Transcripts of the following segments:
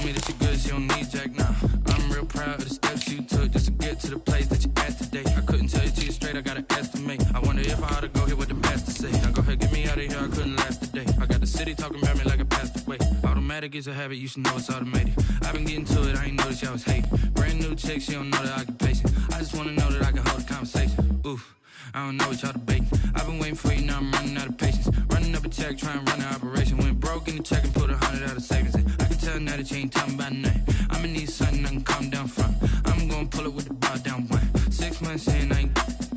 me that she good, she don't need Jack now. I'm real proud of the steps you took just to get to the place that you at today. I couldn't tell you to you straight, I gotta estimate. I wonder if I ought to go here with the best to say. Now go ahead, get me out of here, I couldn't last a day. I got the city talking about me like I passed away. Automatic is a habit, you should know it's automated. I've been getting to it, I ain't noticed y'all was hating. Brand new chick, she don't know the occupation. I just wanna know that I can hold a conversation. Oof. I don't know what y'all debating. I've been waiting for you, now I'm running out of patience. Running up a check, trying to run an operation. Went broke in the check and put 100 out of savings in. I can tell now that you ain't talking about nothing. I'ma need something I can calm down from. I'm gonna pull it with the bar down one. 6 months in, I ain't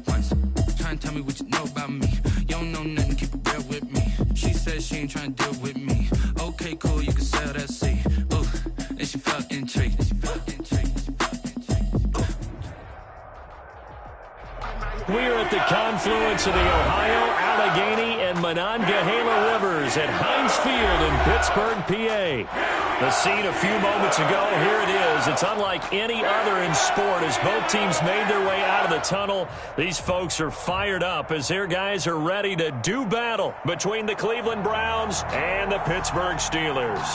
once. Trying to tell me what you know about me. You don't know nothing, keep it real with me. She said she ain't trying to deal with me. Okay, cool, you can sell that seat. Ooh, and she felt intrigued. We're at the confluence of the Ohio, Allegheny, and Monongahela Rivers at Heinz Field in Pittsburgh, PA. The scene a few moments ago, here it is. It's unlike any other in sport as both teams made their way out of the tunnel. These folks are fired up as their guys are ready to do battle between the Cleveland Browns and the Pittsburgh Steelers.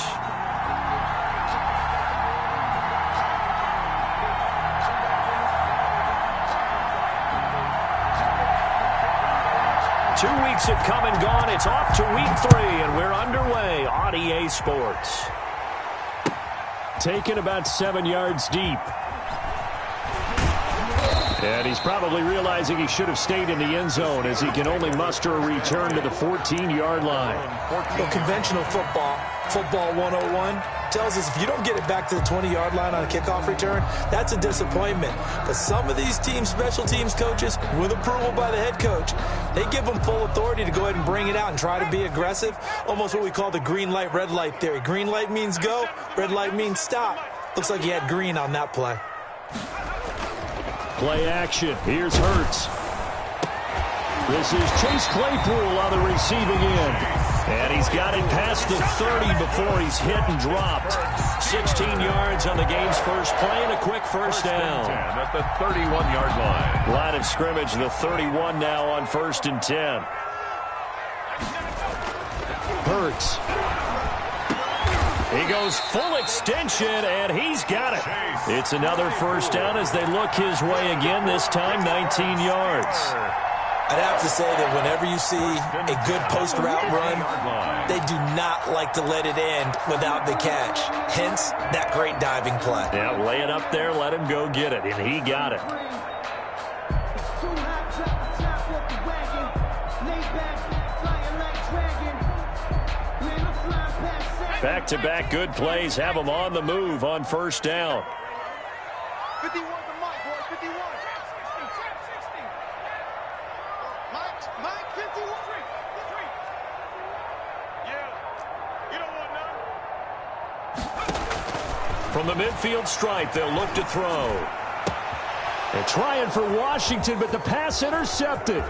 2 weeks have come and gone. It's off to week 3, and we're underway on EA Sports. Taken about 7 yards deep. And he's probably realizing he should have stayed in the end zone as he can only muster a return to the 14-yard line. Well, conventional football 101, tells us if you don't get it back to the 20-yard line on a kickoff return, that's a disappointment. But some of these teams, special teams coaches, with approval by the head coach, they give them full authority to go ahead and bring it out and try to be aggressive, almost what we call the green light, red light theory. Green light means go, red light means stop. Looks like he had green on that play. Play action. Here's Hurts. This is Chase Claypool on the receiving end. And he's got it past the 30 before he's hit and dropped. 16 yards on the game's first play and a quick first down. At the 31-yard line. Line of scrimmage, the 31 now on 1st and 10. Hurts. He goes full extension, and he's got it. It's another first down as they look his way again, this time 19 yards. I'd have to say that whenever you see a good post route run, they do not like to let it end without the catch. Hence, that great diving play. Yeah, lay it up there, let him go get it, and he got it. Back-to-back good plays have him on the move on first down. 51 to Mike, boys, 51. 60. Mike, 51. Yeah, you don't want none. From the midfield stripe, they'll look to throw. They're trying for Washington, but the pass intercepted.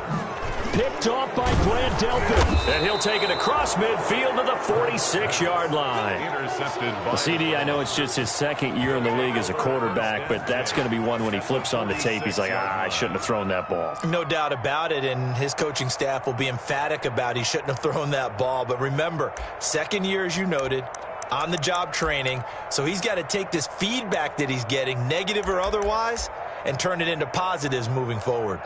Picked off by Grant Delpit. And he'll take it across midfield to the 46-yard line. Intercepted by CD, I know it's just his second year in the league as a quarterback, but that's going to be one when he flips on the tape. He's like, I shouldn't have thrown that ball. No doubt about it, and his coaching staff will be emphatic about he shouldn't have thrown that ball. But remember, second year, as you noted, on-the-job training, so he's got to take this feedback that he's getting, negative or otherwise, and turn it into positives moving forward.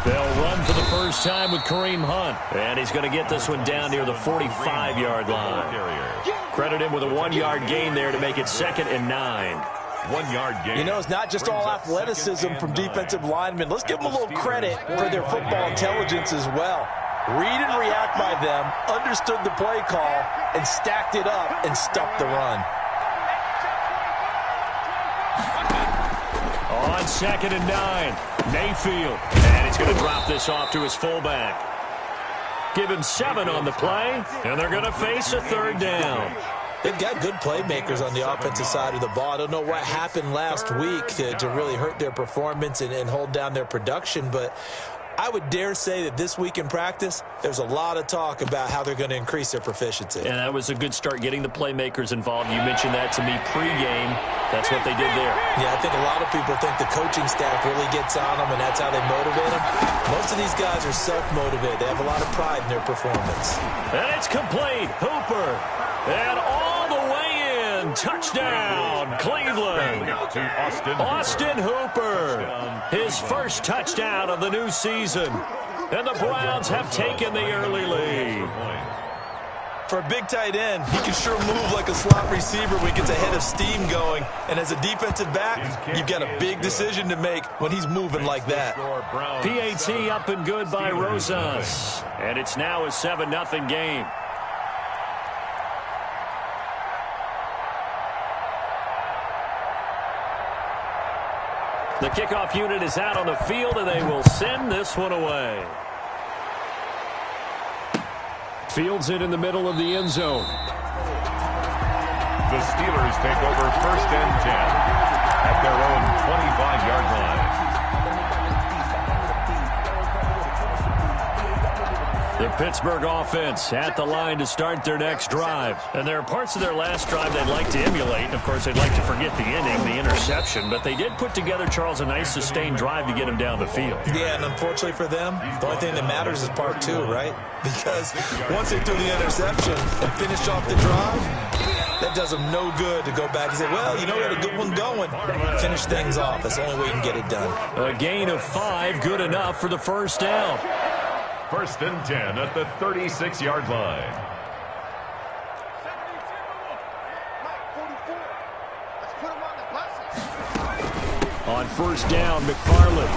They'll run for the first time with Kareem Hunt. And he's going to get this one down near the 45-yard line. Credit him with a 1-yard gain there to make it 2nd and 9. 1-yard gain. You know, it's not just all athleticism from defensive linemen. Let's give them a little credit for their football intelligence as well. Read and react by them, understood the play call, and stacked it up and stuffed the run. On 2nd and 9, Mayfield. And he's going to drop this off to his fullback. Give him 7 on the play, and they're going to face a 3rd down. They've got good playmakers on the offensive side of the ball. I don't know what happened last week to really hurt their performance and hold down their production, but I would dare say that this week in practice, there's a lot of talk about how they're going to increase their proficiency. And that was a good start getting the playmakers involved. You mentioned that to me pregame. That's what they did there. Yeah, I think a lot of people think the coaching staff really gets on them, and that's how they motivate them. Most of these guys are self-motivated. They have a lot of pride in their performance. And it's complete. Hooper. And all the way in. Touchdown, Cleveland. To Austin Hooper. His first touchdown of the new season. And the Browns have taken the early lead. For a big tight end, he can sure move like a slot receiver when he gets a head of steam going. And as a defensive back, you've got a big decision to make when he's moving like that. PAT up and good by Rosas. And it's now a 7-0 game. The kickoff unit is out on the field, and they will send this one away. Fields it in the middle of the end zone. The Steelers take over 1st and 10 at their own 25-yard line. The Pittsburgh offense at the line to start their next drive. And there are parts of their last drive they'd like to emulate. Of course, they'd like to forget the inning, the interception. But they did put together, Charles, a nice sustained drive to get him down the field. Yeah, and unfortunately for them, the only thing that matters is part 2, right? Because once they threw the interception and finished off the drive, that does them no good to go back and say, well, you know, we had a good one going. Finish things off. That's the only way you can get it done. A gain of 5, good enough for the first down. 1st and 10 at the 36-yard line. 44. Let's put him on the buses. On first down, McFarland.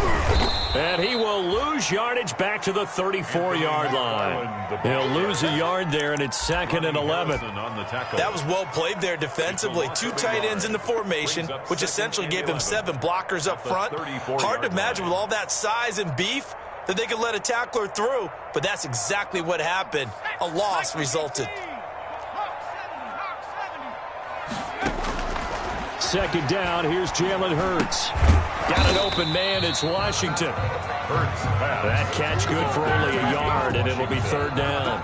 And he will lose yardage back to the 34-yard line. He'll lose a yard there, and it's 2nd and 11. That was well played there defensively. 2 tight ends in the formation, which essentially gave them 7 blockers up front. Hard to imagine with all that size and beef that they could let a tackler through, but that's exactly what happened. A loss resulted. 2nd down, here's Jalen Hurts. Got an open man, it's Washington. That catch good for only a yard, and it'll be 3rd down.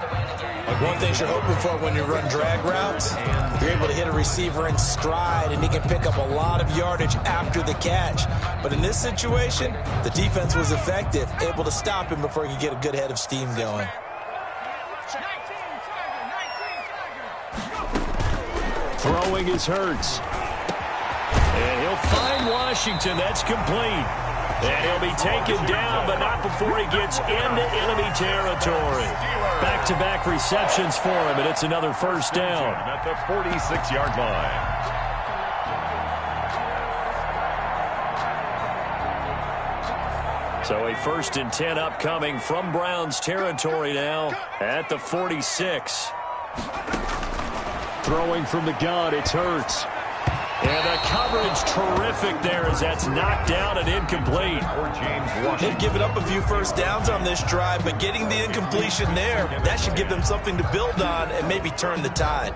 One thing you're hoping for when you run drag routes, you're able to hit a receiver in stride, and he can pick up a lot of yardage after the catch. But in this situation, the defense was effective, able to stop him before he could get a good head of steam going. Throwing is Hurts. And he'll find Washington. That's complete. And he'll be taken down, but not before he gets into enemy territory. Back-to-back receptions for him, and it's another first down. At the 46-yard line. So a 1st and 10 upcoming from Browns territory now at the 46. Throwing from the gun, it's Hurts. And the coverage terrific there as that's knocked down and incomplete. They've given up a few first downs on this drive, but getting the incompletion there, that should give them something to build on and maybe turn the tide.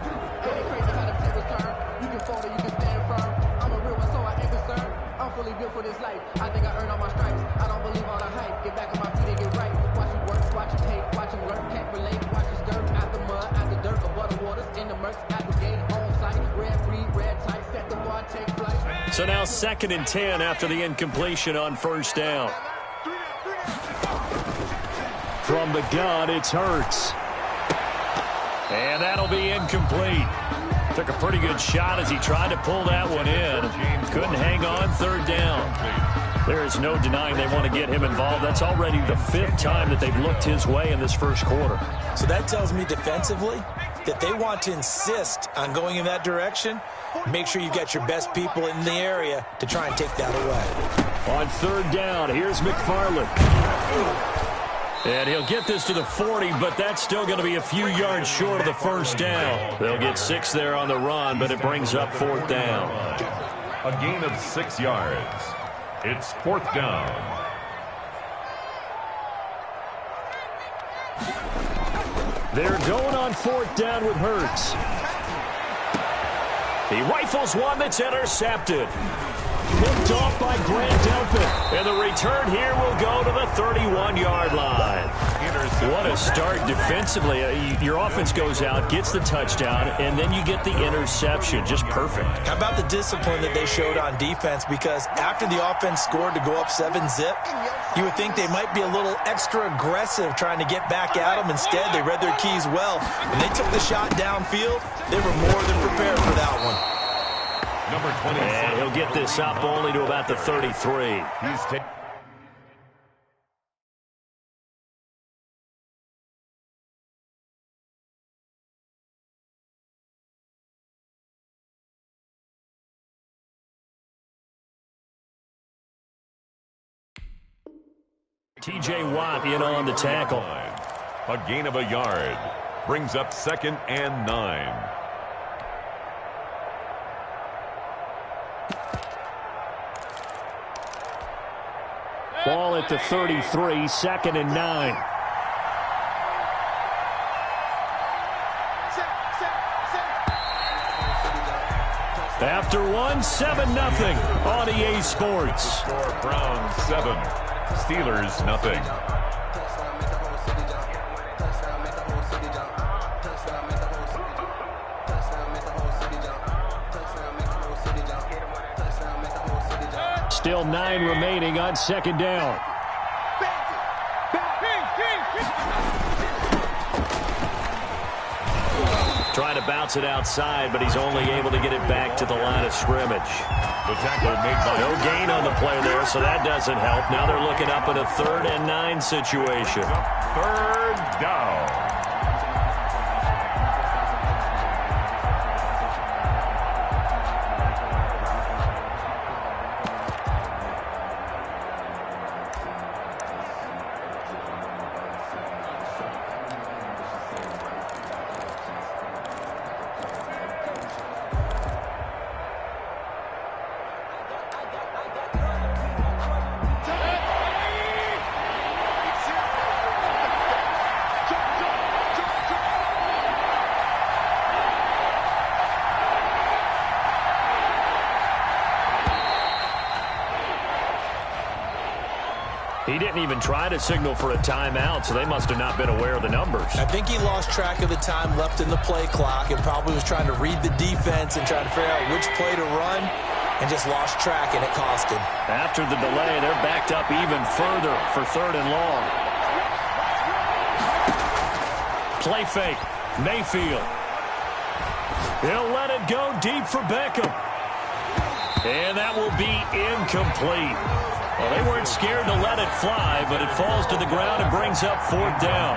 So now 2nd and 10 after the incompletion on first down. From the gun, it's Hurts. And that'll be incomplete. Took a pretty good shot as he tried to pull that one in. Couldn't hang on, 3rd down. There is no denying they want to get him involved. That's already the 5th time that they've looked his way in this first quarter. So that tells me defensively that they want to insist on going in that direction. Make sure you've got your best people in the area to try and take that away. On 3rd down, here's McFarland. And he'll get this to the 40, but that's still going to be a few yards short of the first down. They'll get 6 there on the run, but it brings up 4th down. A gain of 6 yards. It's 4th down. They're going on 4th down with Hurts. He rifles one that's intercepted. picked off by Grant Delpit. And the return here will go to the 31-yard line. What a start defensively. Your offense goes out, gets the touchdown, and then you get the interception. Just perfect. How about the discipline that they showed on defense? Because after the offense scored to go up 7-zip, you would think they might be a little extra aggressive trying to get back at them. Instead, they read their keys well. When they took the shot downfield, they were more than prepared for that one. Number 20. And he'll get this up only to about the 33. He's taking. T.J. Watt in on the tackle. A gain of a yard. Brings up 2nd and 9. Ball at the 33, 2nd and 9. After one, 7-0 on EA Sports. Score Browns 7. Steelers nothing. Still 9 remaining on 2nd down. Trying to bounce it outside, but he's only able to get it back to the line of scrimmage. The tackle made by no gain on the play there, so that doesn't help. Now they're looking up at a 3rd and 9 situation. 3rd down. He didn't even try to signal for a timeout, so they must have not been aware of the numbers. I think he lost track of the time left in the play clock and probably was trying to read the defense and trying to figure out which play to run and just lost track, and it cost him. After the delay, they're backed up even further for 3rd and long. Play fake. Mayfield. He'll let it go deep for Beckham. And that will be incomplete. Well, they weren't scared to let it fly, but it falls to the ground and brings up 4th down.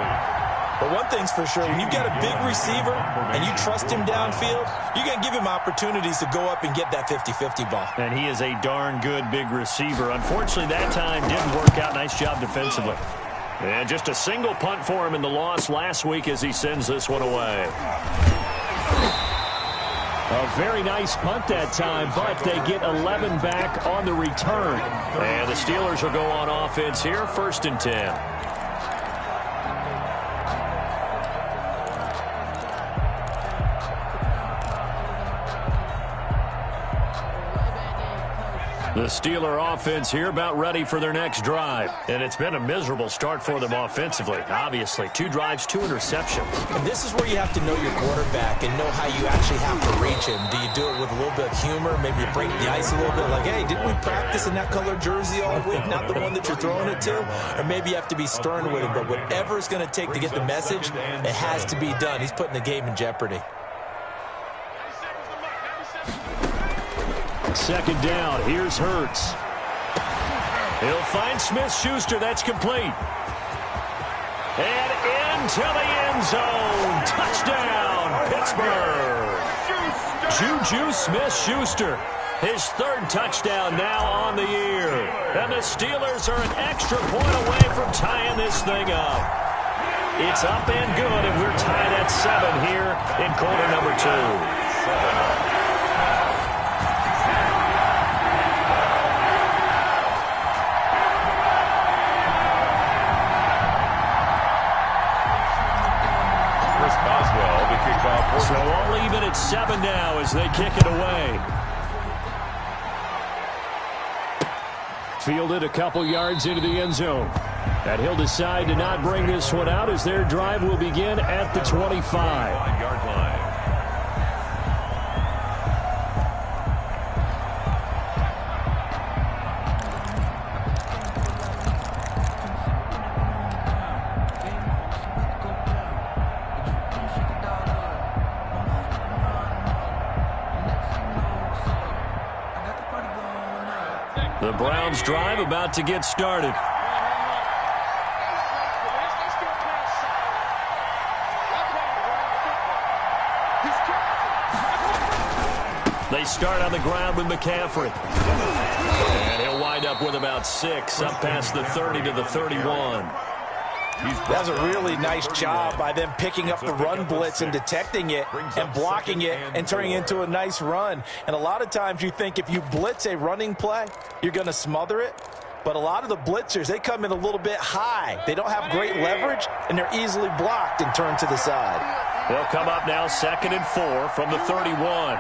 But one thing's for sure, when you've got a big receiver and you trust him downfield, you're going to give him opportunities to go up and get that 50-50 ball. And he is a darn good big receiver. Unfortunately, that time didn't work out. Nice job defensively. And just a single punt for him in the loss last week as he sends this one away. A very nice punt that time, but they get 11 back on the return. And the Steelers will go on offense here, 1st and 10. The Steeler offense here about ready for their next drive. And it's been a miserable start for them offensively. Obviously, 2 drives, 2 interceptions. And this is where you have to know your quarterback and know how you actually have to reach him. Do you do it with a little bit of humor? Maybe you break the ice a little bit like, hey, didn't we practice in that color jersey all week? Not the one that you're throwing it to? Or maybe you have to be stern with him. But whatever it's going to take to get the message, it has to be done. He's putting the game in jeopardy. 2nd down. Here's Hurts. He'll find Smith-Schuster. That's complete. And into the end zone. Touchdown, Pittsburgh. Juju Smith-Schuster. His 3rd touchdown now on the year. And the Steelers are an extra point away from tying this thing up. It's up and good, and we're tied at 7 here in quarter number 2. So all even at 7 now as they kick it away. Fielded a couple yards into the end zone. And he'll decide to not bring this one out as their drive will begin at the 25-yard line. The Browns' drive about to get started. They start on the ground with McCaffrey. And he'll wind up with about 6, up past the 30 to the 31. That's a really nice job by them picking up the run blitz and detecting it and blocking it and turning it into a nice run. And a lot of times you think if you blitz a running play, you're going to smother it. But a lot of the blitzers, they come in a little bit high. They don't have great leverage, and they're easily blocked and turned to the side. They'll come up now 2nd and 4 from the 31.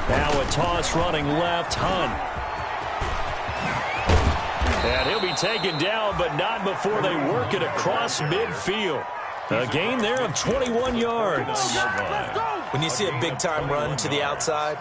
Now a toss running left, Hunt. And he'll be taken down, but not before they work it across midfield. A gain there of 21 yards. When you see a big-time run to the outside,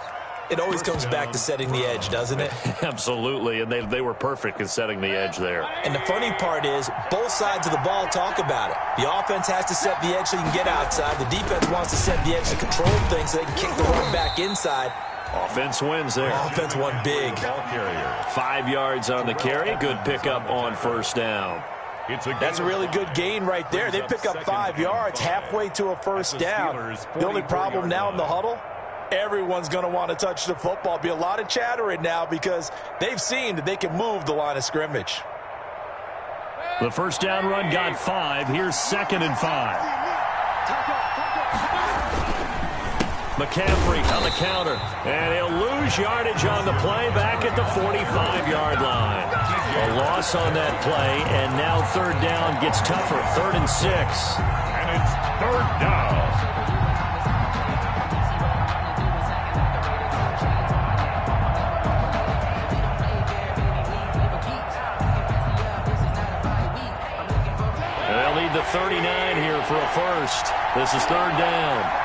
it always comes back to setting the edge, doesn't it? Absolutely, and they were perfect in setting the edge there. And the funny part is, both sides of the ball talk about it. The offense has to set the edge so you can get outside. The defense wants to set the edge to control things so they can kick the run back inside. Offense wins there. Offense won big. 5 yards on the carry. Good pickup on first down. That's a really good gain right there. They pick up 5 yards halfway to a first down. The only problem now in the huddle, everyone's going to want to touch the football. Be a lot of chattering now because they've seen that they can move the line of scrimmage. The first down run got 5. Here's 2nd and 5. McCaffrey on the counter, and he'll lose yardage on the play back at the 45-yard line. A loss on that play, and now 3rd down gets tougher. 3rd and 6. And it's 3rd down. They'll need the 39 here for a first. This is 3rd down.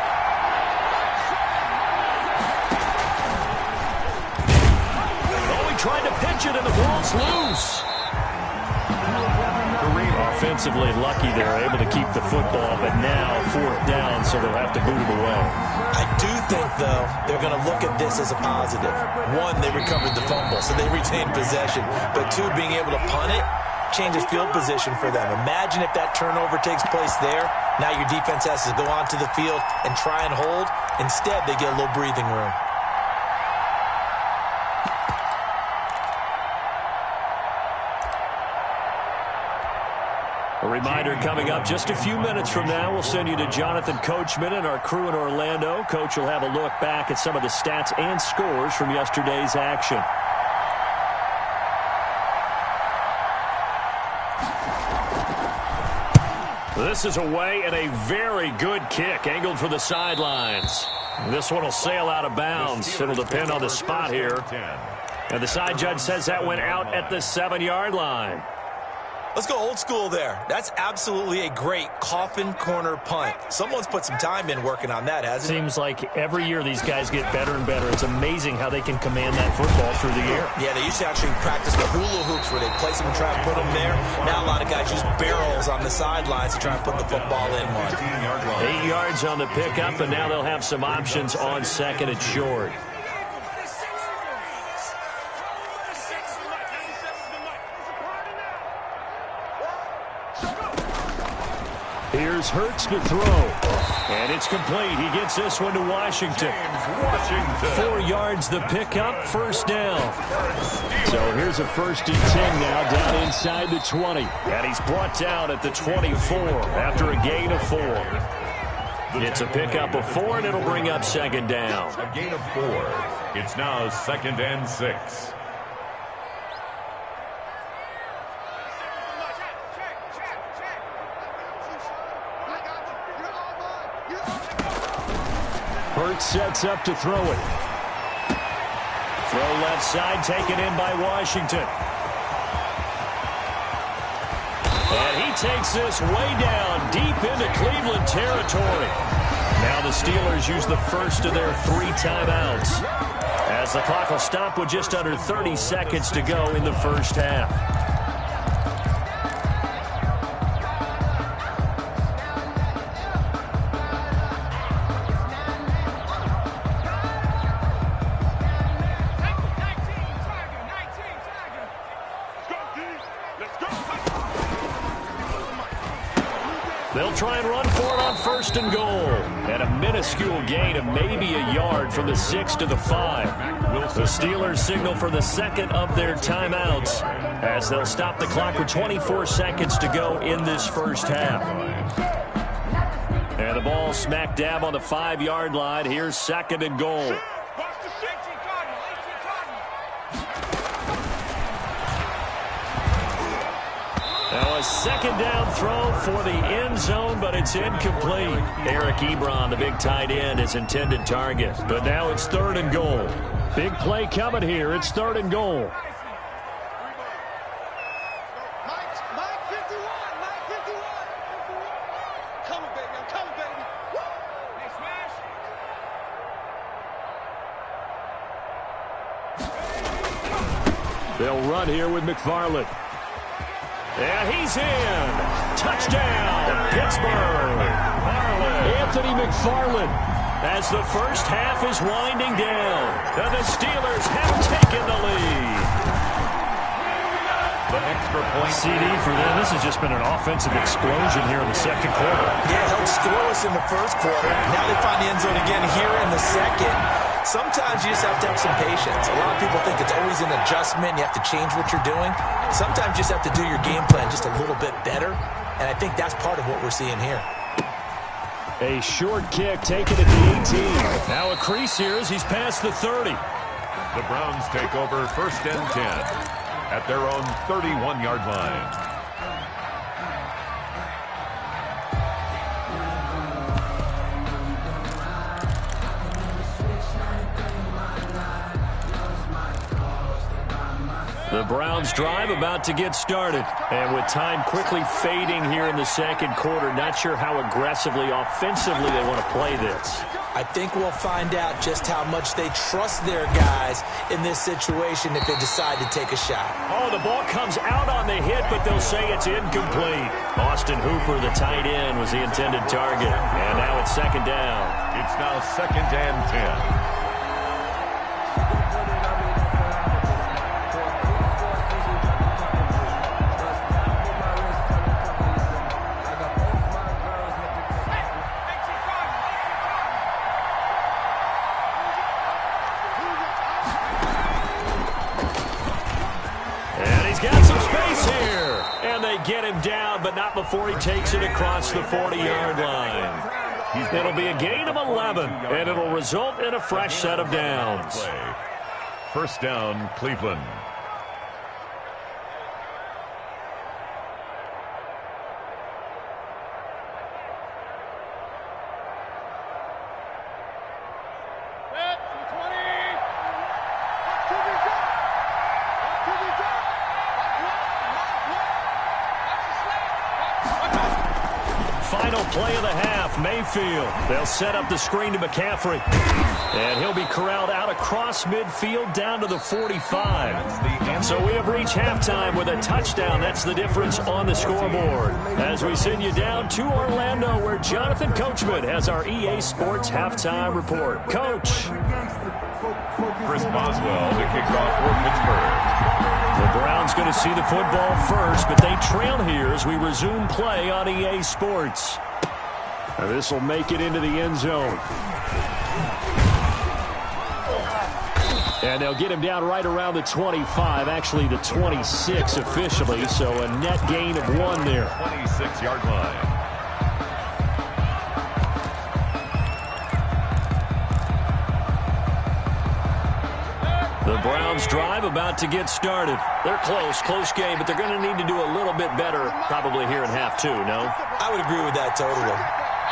Trying to pitch it, and the ball's loose. Offensively lucky they're able to keep the football, but now 4th down, so they'll have to boot it away. I do think, though, they're going to look at this as a positive. 1, they recovered the fumble, so they retained possession. But 2, being able to punt it changes field position for them. Imagine if that turnover takes place there. Now your defense has to go onto the field and try and hold. Instead, they get a little breathing room. A reminder coming up just a few minutes from now, we'll send you to Jonathan Coachman and our crew in Orlando. Coach will have a look back at some of the stats and scores from yesterday's action. This is away and a very good kick, angled for the sidelines. This one will sail out of bounds. It'll depend on the spot here. And the side judge says that went out at the 7-yard line. Let's go old school there. That's absolutely a great coffin corner punt. Someone's put some time in working on that, hasn't it? Seems like every year these guys get better and better. It's amazing how they can command that football through the air. Yeah, they used to actually practice the hula hoops where they place them and try to put them there. Now a lot of guys use barrels on the sidelines to try and put the football in one. 8 yards on the pickup, and now they'll have some options on 2nd and short. Here's Hurts to throw. And it's complete. He gets this one to Washington. 4 yards the pickup, first down. So here's a 1st and 10 now down inside the 20. And he's brought down at the 24 after a gain of 4. It's a pickup of 4, and it'll bring up 2nd down. A gain of 4. It's now 2nd and 6. Hurts sets up to throw it. Throw left side, taken in by Washington. And he takes this way down, deep into Cleveland territory. Now the Steelers use the first of their 3 timeouts, as the clock will stop with just under 30 seconds to go in the first half. They'll try and run for it on 1st and goal. And a minuscule gain of maybe a yard from the 6 to the 5. The Steelers signal for the second of their timeouts, as they'll stop the clock with 24 seconds to go in this first half. And the ball smack dab on the 5-yard line. Here's 2nd and goal. Now a 2nd down throw for the end zone, but it's incomplete. Eric Ebron, the big tight end, is intended target. But now it's 3rd and goal. Big play coming here. It's 3rd and goal. Mike 51. Coming, baby. I'm coming, baby. Woo! Hey, smash. They'll run here with McFarland. And he's in. Touchdown, Pittsburgh. Anthony McFarland, as the first half is winding down. And the Steelers have taken the lead. The extra point. CD for them. This has just been an offensive explosion here in the 2nd quarter. Yeah, held scoreless in the 1st quarter. Now they find the end zone again here in the 2nd. Sometimes you just have to have some patience. A lot of people think it's always an adjustment. You have to change what you're doing. Sometimes you just have to do your game plan just a little bit better. And I think that's part of what we're seeing here. A short kick taken at the 18. Now a crease here as he's past the 30. The Browns take over 1st and 10 at their own 31-yard line. The Browns drive about to get started. And with time quickly fading here in the 2nd quarter, not sure how aggressively, offensively they want to play this. I think we'll find out just how much they trust their guys in this situation if they decide to take a shot. Oh, the ball comes out on the hit, but they'll say it's incomplete. Austin Hooper, the tight end, was the intended target. And now it's 2nd down. It's now 2nd and 10. Get him down, but not before he takes it across the 40-yard line. It'll be a gain of 11, and it'll result in a fresh set of downs. 1st down, Cleveland. Play of the half, Mayfield. They'll set up the screen to McCaffrey. And he'll be corralled out across midfield down to the 45. So we have reached halftime with a touchdown. That's the difference on the scoreboard. As we send you down to Orlando, where Jonathan Coachman has our EA Sports halftime report. Coach. Chris Boswell to kick off for Pittsburgh. The Browns going to see the football first, but they trail here as we resume play on EA Sports. Now this will make it into the end zone. And they'll get him down right around the 25, actually the 26 officially, so a net gain of 1 there. 26-yard line. The Browns drive about to get started. They're close game, but they're going to need to do a little bit better probably here in half 2, no? I would agree with that totally.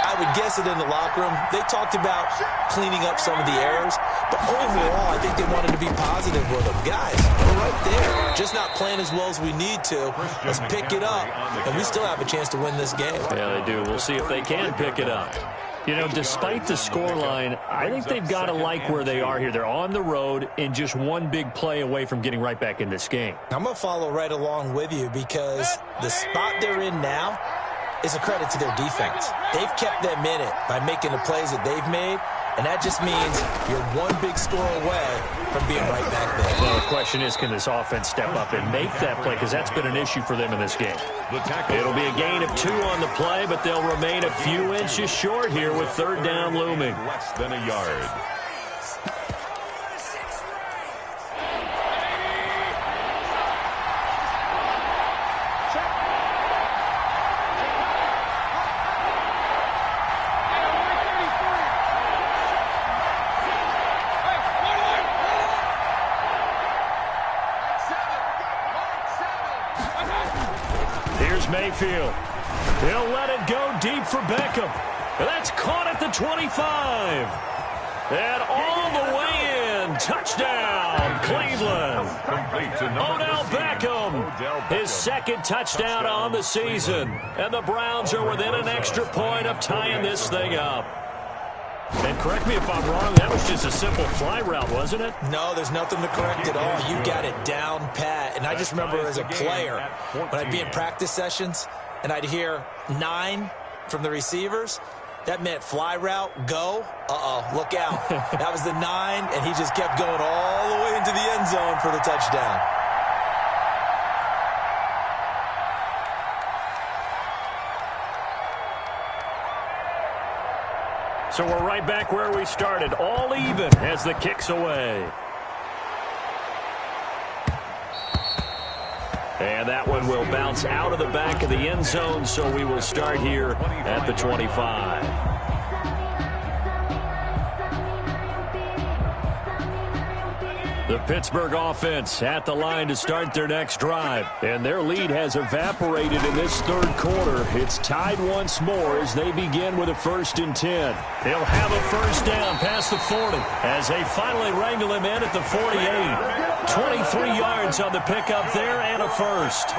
I would guess it in the locker room. They talked about cleaning up some of the errors, but overall, I think they wanted to be positive with them. Guys, we're right there. Just not playing as well as we need to. Let's pick it up, and we still have a chance to win this game. Yeah, they do. We'll see if they can pick it up. You know, despite the scoreline, I think they've got to like where they are here. They're on the road and just one big play away from getting right back in this game. I'm going to follow right along with you because the spot they're in now is a credit to their defense. They've kept them in it by making the plays that they've made, and that just means you're one big score away from being right back there. Well, the question is, can this offense step up and make that play? Because that's been an issue for them in this game. It'll be a gain of 2 on the play, but they'll remain a few inches short here with third down looming. Less than a yard. Mayfield. He'll let it go deep for Beckham. That's caught at the 25. And all the way in. Touchdown, Cleveland. Odell Beckham. His second touchdown on the season. And the Browns are within an extra point of tying this thing up. And correct me if I'm wrong, that was just a simple fly route, wasn't it? No, there's nothing to correct at all. You got it down pat. And I just remember as a player, when I'd be in practice sessions and I'd hear 9 from the receivers, that meant fly route, go. Look out. That was the 9, and he just kept going all the way into the end zone for the touchdown. So we're right back where we started, all even as the kick's away. And that one will bounce out of the back of the end zone, so we will start here at the 25. The Pittsburgh offense at the line to start their next drive. And their lead has evaporated in this third quarter. It's tied once more as they begin with a 1st and 10. They'll have a first down past the 40 as they finally wrangle him in at the 48. 23 yards on the pickup there and a first.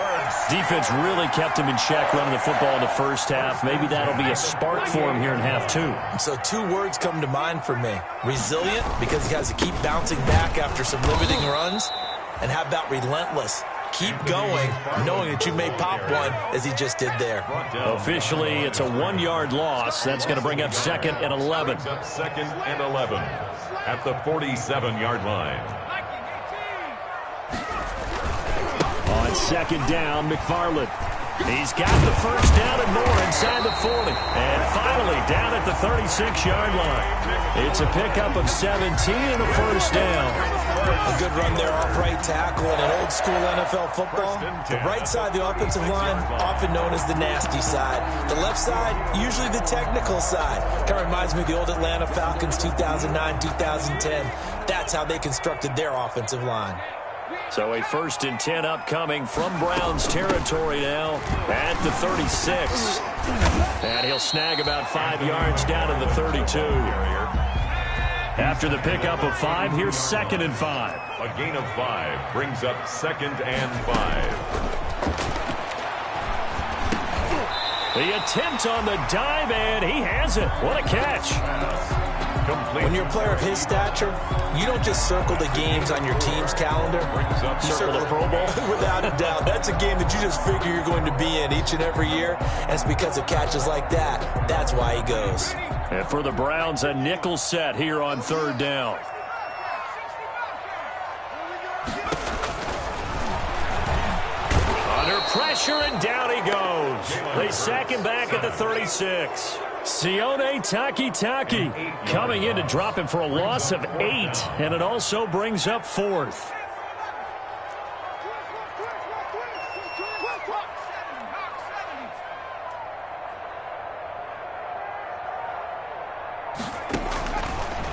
Defense really kept him in check running the football in the first half. Maybe that'll be a spark for him here in half 2. So 2 words come to mind for me. Resilient, because he has to keep bouncing back after some limiting runs. And how about relentless? Keep going, knowing that you may pop one, as he just did there. Officially, it's a 1-yard loss. That's going to bring up 2nd and 11. 2nd and 11 at the 47-yard line. On 2nd down, McFarland. He's got the first down and more inside the 40. And finally down at the 36-yard line. It's a pickup of 17 and a first down. A good run there off right tackle in an old-school NFL football. The right side of the offensive line, often known as the nasty side. The left side, usually the technical side. Kind of reminds me of the old Atlanta Falcons 2009, 2010. That's how they constructed their offensive line. So a 1st and 10 upcoming from Browns territory now at the 36. And he'll snag about 5 yards down to the 32. After the pickup of 5, here's 2nd and 5. A gain of 5 brings up 2nd and 5. The attempt on the dive, and he has it. What a catch. When you're a player of his stature, you don't just circle the games on your team's calendar. You circle the Pro Bowl? Without a doubt. That's a game that you just figure you're going to be in each and every year. And it's because of catches like that. That's why he goes. And for the Browns, a nickel set here on 3rd down. Under pressure, and down he goes. They sack him back at the 36. Sione Takitaki coming in to drop him for a loss of 8, and it also brings up 4th.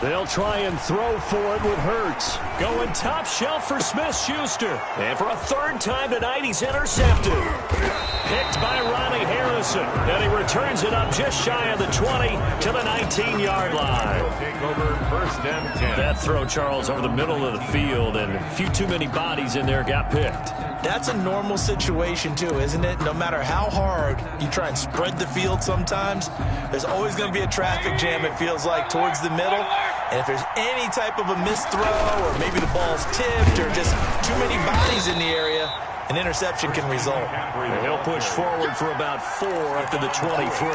They'll try and throw for it with Hurts. Going top shelf for Smith-Schuster. And for a 3rd time tonight, he's intercepted. Picked by Ronnie Harris. Robinson, and he returns it up just shy of the 20 to the 19-yard line. Take over first and 10. That throw, Charles, over the middle of the field, and a few too many bodies in there got picked. That's a normal situation, too, isn't it? No matter how hard you try and spread the field sometimes, there's always going to be a traffic jam, it feels like, towards the middle. And if there's any type of a missed throw or maybe the ball's tipped or just too many bodies in the area, an interception can result. And he'll push forward for about 4 up to the 23.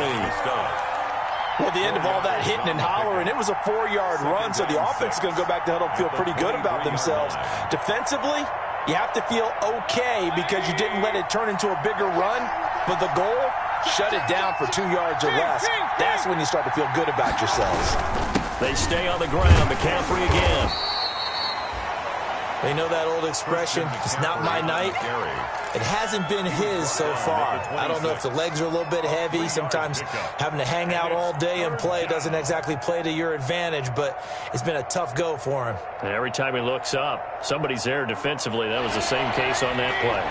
Well, at the end of all that hitting and hollering, it was a 4-yard run, so the offense is going to go back to huddle and feel pretty good about themselves. Defensively, you have to feel okay because you didn't let it turn into a bigger run, but the goal, shut it down for 2 yards or less. That's when you start to feel good about yourselves. They stay on the ground. McCaffrey again. They know that old expression, it's not my night. It hasn't been his so far. I don't know if the legs are a little bit heavy. Sometimes having to hang out all day and play doesn't exactly play to your advantage, but it's been a tough go for him. And every time he looks up, somebody's there defensively. That was the same case on that play.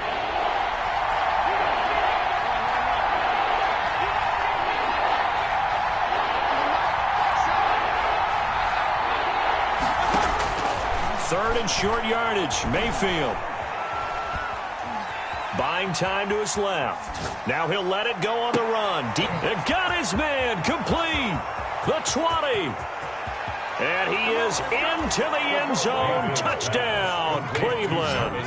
Third and short yardage, Mayfield. Buying time to his left. Now he'll let it go on the run. Deep. It got his man complete. The 20. And he is into the end zone. Touchdown, Cleveland.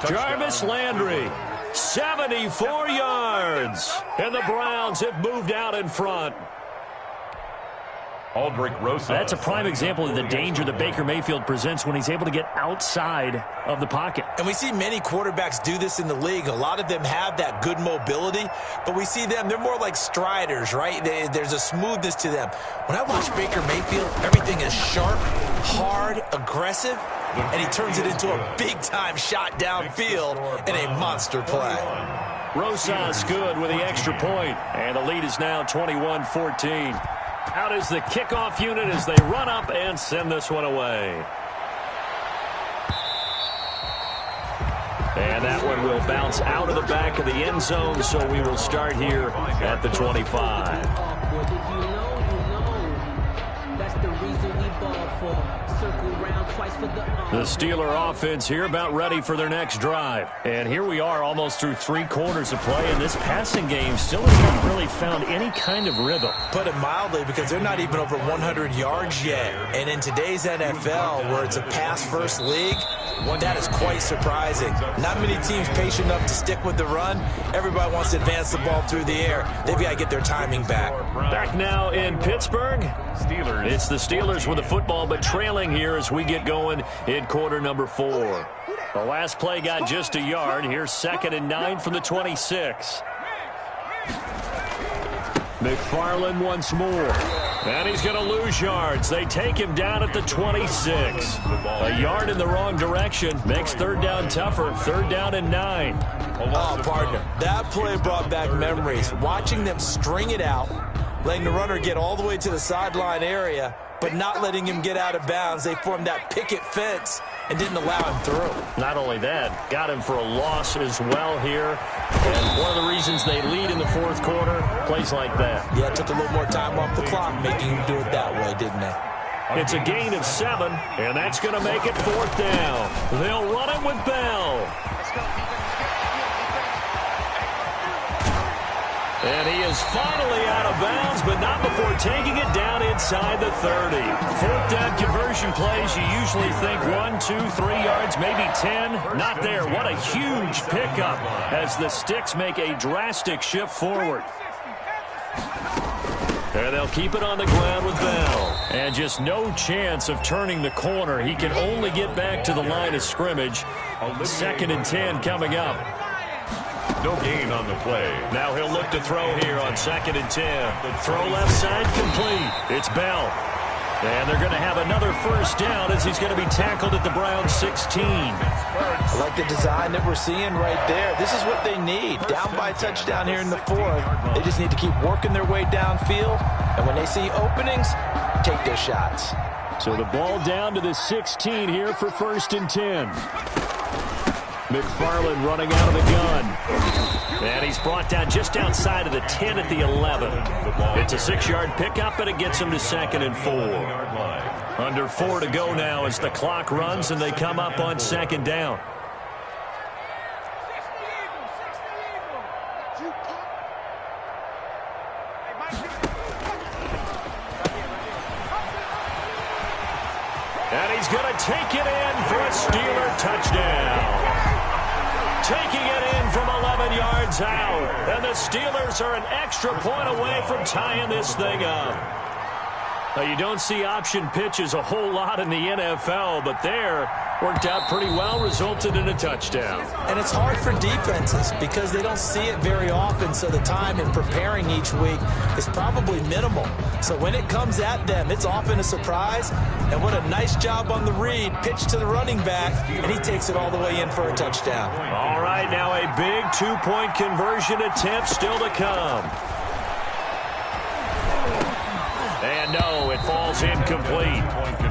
Jarvis Landry, 74 yards. And the Browns have moved out in front. Aldrich Rosa. That's a prime example of the danger that Baker Mayfield presents when he's able to get outside of the pocket. And we see many quarterbacks do this in the league. A lot of them have that good mobility, but we see them, they're more like striders, right? There's a smoothness to them. When I watch Baker Mayfield, everything is sharp, hard, aggressive, and he turns it into a big-time shot downfield in a monster play. Rosas good with the extra point, and the lead is now 21-14. Out is the kickoff unit as they run up and send this one away. And that one will bounce out of the back of the end zone, so we will start here at the 25. The Steeler offense here about ready for their next drive. And here we are almost through 3 quarters of play, and this passing game still hasn't really found any kind of rhythm. Put it mildly, because they're not even over 100 yards yet. And in today's NFL, where it's a pass-first league, that is quite surprising. Not many teams patient enough to stick with the run. Everybody wants to advance the ball through the air. They've got to get their timing back. Back now in Pittsburgh. Steelers. It's the Steelers with the football, but trailing here as we get going in quarter number 4. The last play got just a yard. Here's 2nd and 9 from the 26. McFarland once more. And he's going to lose yards. They take him down at the 26. A yard in the wrong direction. Makes 3rd down tougher. 3rd down and 9. Oh, partner, that play brought back memories. Watching them string it out, letting the runner get all the way to the sideline area, but not letting him get out of bounds. They formed that picket fence and didn't allow him through. Not only that, got him for a loss as well here. And one of the reasons they lead in the 4th quarter, plays like that. Yeah, it took a little more time off the clock making him do it that way, didn't they? It's a gain of 7, and that's going to make it 4th down. They'll run it with Bell. And he is finally out of bounds, but not before taking it down inside the 30. 4th down conversion plays, you usually think 1, 2, 3 yards, maybe 10. Not there. What a huge pickup as the Sticks make a drastic shift forward. And they'll keep it on the ground with Bell. And just no chance of turning the corner. He can only get back to the line of scrimmage. 2nd and 10 coming up. No gain on the play. Now he'll look to throw here on 2nd and 10. Throw left side complete. It's Bell. And they're going to have another 1st down as he's going to be tackled at the Browns 16. I like the design that we're seeing right there. This is what they need. Down by a touchdown here in the 4th. They just need to keep working their way downfield. And when they see openings, take their shots. So the ball down to the 16 here for 1st and 10. McFarland running out of the gun. And he's brought down just outside of the 10 at the 11. It's a 6-yard pickup, and it gets him to 2nd and 4. Under 4 to go now as the clock runs, and they come up on 2nd down. And he's going to take it in for a Steeler touchdown. Taking it in from 11 yards out. And the Steelers are an extra point away from tying this thing up. Now, you don't see option pitches a whole lot in the NFL, but there worked out pretty well, resulted in a touchdown. And it's hard for defenses because they don't see it very often, so the time in preparing each week is probably minimal. So when it comes at them, it's often a surprise. And what a nice job on the read. Pitch to the running back, and he takes it all the way in for a touchdown. All right, now a big 2-point conversion attempt still to come. And no, it falls incomplete.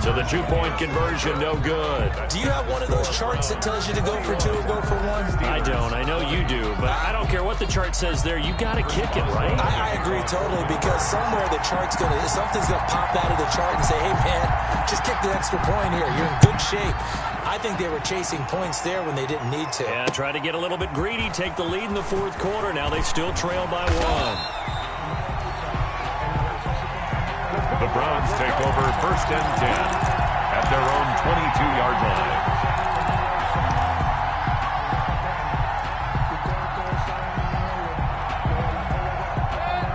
So the 2-point conversion, no good. Do you have one of those charts that tells you to go for 2 or go for 1? I don't. I know you do. But I don't care what the chart says there. You got to kick it, right? I agree totally, because somewhere the chart's something's going to pop out of the chart and say, hey, man, just kick the extra point here. You're in good shape. I think they were chasing points there when they didn't need to. Yeah, try to get a little bit greedy, take the lead in the 4th quarter. Now they still trail by 1. The Browns take over 1st and 10 at their own 22-yard line.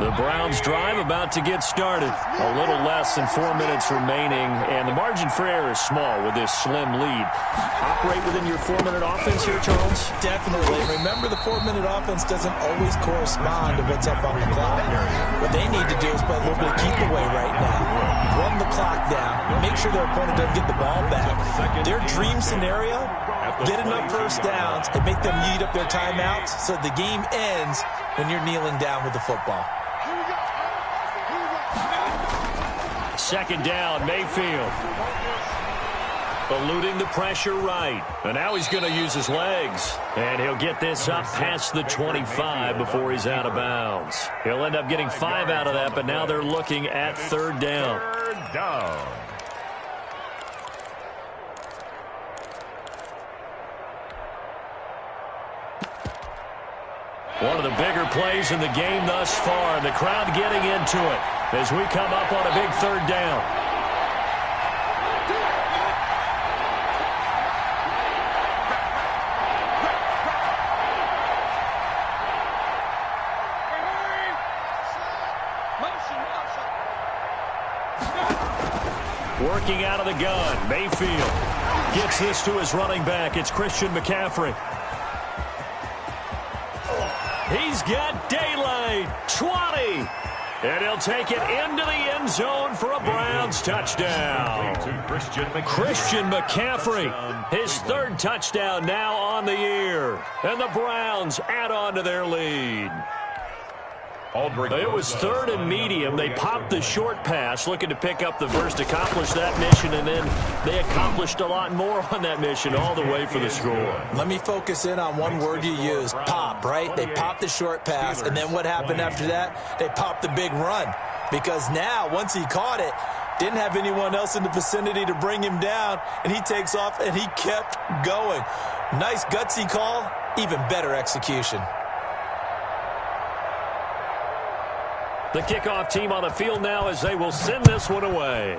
The Browns drive about to get started. A little less than 4 minutes remaining, and the margin for error is small with this slim lead. Operate within your 4-minute offense here, Charles? Definitely. Remember, the 4-minute offense doesn't always correspond to what's up on the clock. What they need to do is play a little bit of keep away right now. Run the clock down. Make sure their opponent doesn't get the ball back. Their dream scenario, get enough first downs and make them eat up their timeouts so the game ends when you're kneeling down with the football. 2nd down, Mayfield. Eluding the pressure right. And now he's going to use his legs. And he'll get this up past the 25 before he's out of bounds. He'll end up getting 5 out of that, but now they're looking at 3rd down. 3rd down. One of the bigger plays in the game thus far. The crowd getting into it as we come up on a big 3rd down. Working out of the gun, Mayfield gets this to his running back. It's Christian McCaffrey. He's got daylight, 20. And he'll take it into the end zone for a Browns touchdown. Christian McCaffrey, his 3rd touchdown now on the year. And the Browns add on to their lead. It was 3rd and medium. They popped the short pass, looking to pick up the first, accomplish that mission, and then they accomplished a lot more on that mission all the way for the score. Let me focus in on one word you used, pop, right? They popped the short pass, and then what happened after that? They popped the big run, because now, once he caught it, didn't have anyone else in the vicinity to bring him down, and he takes off, and he kept going. Nice gutsy call, even better execution. The kickoff team on the field now as they will send this one away.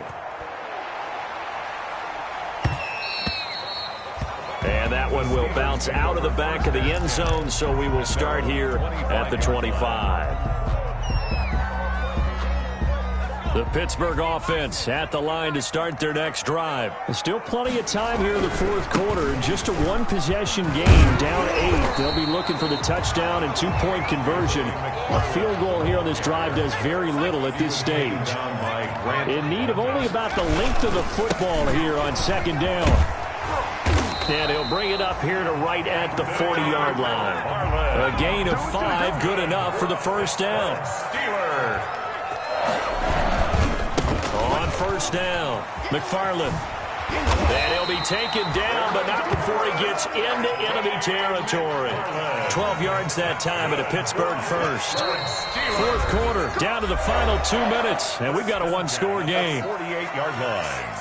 And that one will bounce out of the back of the end zone, so we will start here at the 25. The Pittsburgh offense at the line to start their next drive. There's still plenty of time here in the 4th quarter. Just a 1-possession game, down 8. They'll be looking for the touchdown and 2-point conversion. A field goal here on this drive does very little at this stage. In need of only about the length of the football here on 2nd down. And he'll bring it up here to right at the 40-yard line. A gain of 5, good enough for the 1st down. On 1st down, McFarland And he'll be taken down, but not before he gets into enemy territory. 12 yards that time at a Pittsburgh first. Fourth quarter, down to the final 2 minutes, and we've got a one-score game. 48-yard line.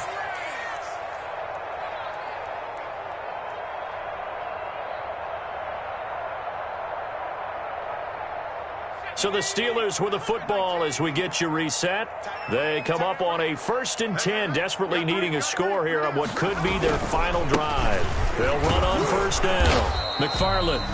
So the Steelers with the football as we get you reset. They come up on a 1st and 10, desperately needing a score here on what could be their final drive. They'll run on 1st down. McFarland.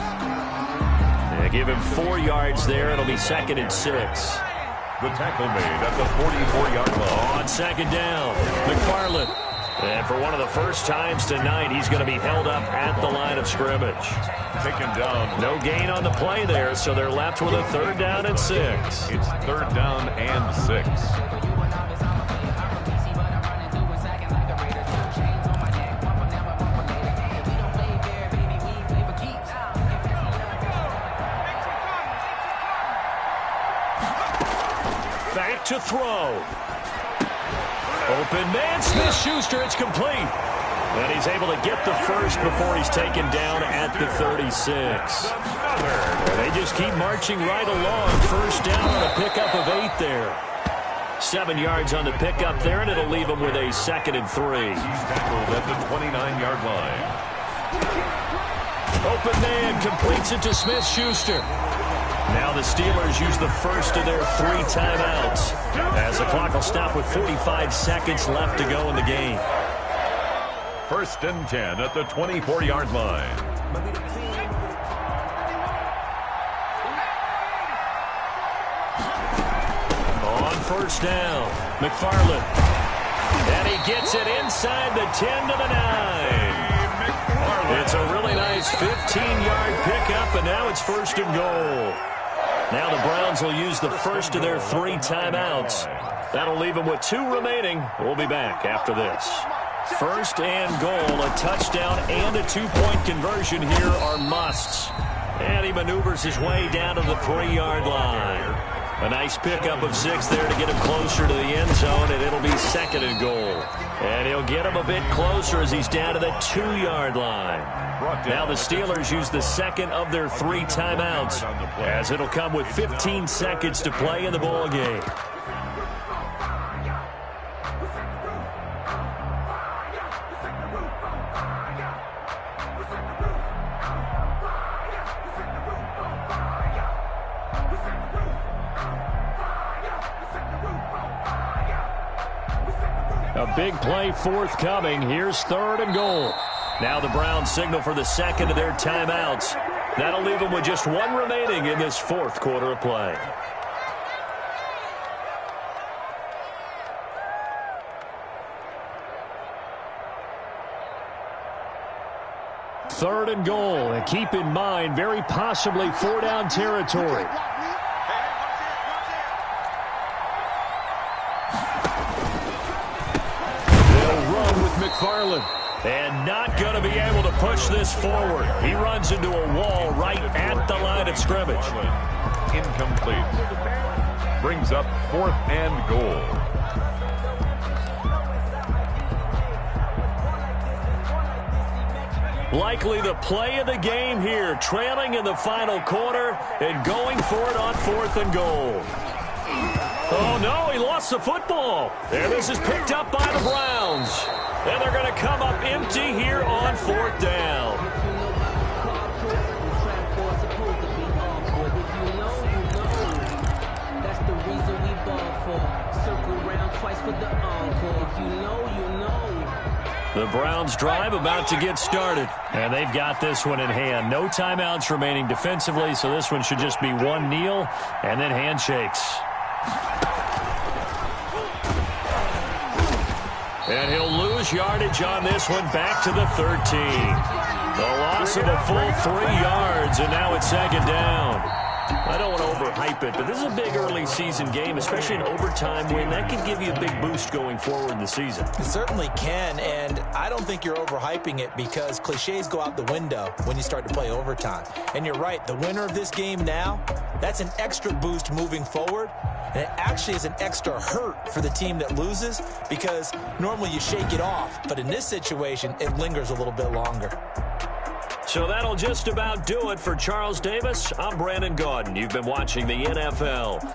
They give him 4 yards there. It'll be 2nd and 6. The tackle made at the 44-yard line. On 2nd down, McFarland. And for one of the first times tonight, he's going to be held up at the line of scrimmage. Taken down. No gain on the play there, so they're left with a 3rd down and 6. It's 3rd down and 6. Back to throw. Open man, Smith-Schuster, it's complete. And he's able to get the first before he's taken down at the 36. They just keep marching right along. 1st down on a pickup of 8 there. 7 yards on the pickup there, and it'll leave him with a 2nd and 3. He's tackled at the 29-yard line. Open man completes it to Smith-Schuster. Now the Steelers use the first of their 3 timeouts as the clock will stop with 45 seconds left to go in the game. 1st and 10 at the 24-yard line. On 1st down, McFarland. And he gets it inside the 10 to the 9. It's a really nice 15-yard pickup, and now it's 1st and goal. Now the Browns will use the first of their 3 timeouts. That'll leave them with 2 remaining. We'll be back after this. 1st and goal, a touchdown and a 2-point conversion here are musts. And he maneuvers his way down to the 3-yard line. A nice pickup of 6 there to get him closer to the end zone, and it'll be 2nd and goal. And he'll get him a bit closer as he's down to the 2-yard line. Now the Steelers use the 2nd of their 3 timeouts, as it'll come with 15 seconds to play in the ball game. A big play forthcoming. Here's 3rd and goal. Now the Browns signal for the 2nd of their timeouts. That'll leave them with just 1 remaining in this 4th quarter of play. Third and goal. And keep in mind, very possibly 4-down territory. They'll run with McFarland. And not going to be able to push this forward. He runs into a wall right at the line of scrimmage. Incomplete. Brings up 4th and goal. Likely the play of the game here, trailing in the final quarter and going for it on 4th and goal. Oh, no, he lost the football. And this is picked up by the Browns. And they're going to come up empty here on 4th down. The Browns drive about to get started. And they've got this one in hand. No timeouts remaining defensively, so this one should just be 1 kneel and then handshakes. And he'll lose yardage on this one back to the 13. The loss of a full 3 yards, and now it's 2nd down. I don't want to overhype it, but this is a big early season game, especially an overtime win. That could give you a big boost going forward in the season. It certainly can, and I don't think you're overhyping it because cliches go out the window when you start to play overtime. And you're right, the winner of this game now, that's an extra boost moving forward. And it actually is an extra hurt for the team that loses because normally you shake it off. But in this situation, it lingers a little bit longer. So that'll just about do it for Charles Davis. I'm Brandon Gaudin. You've been watching the NFL.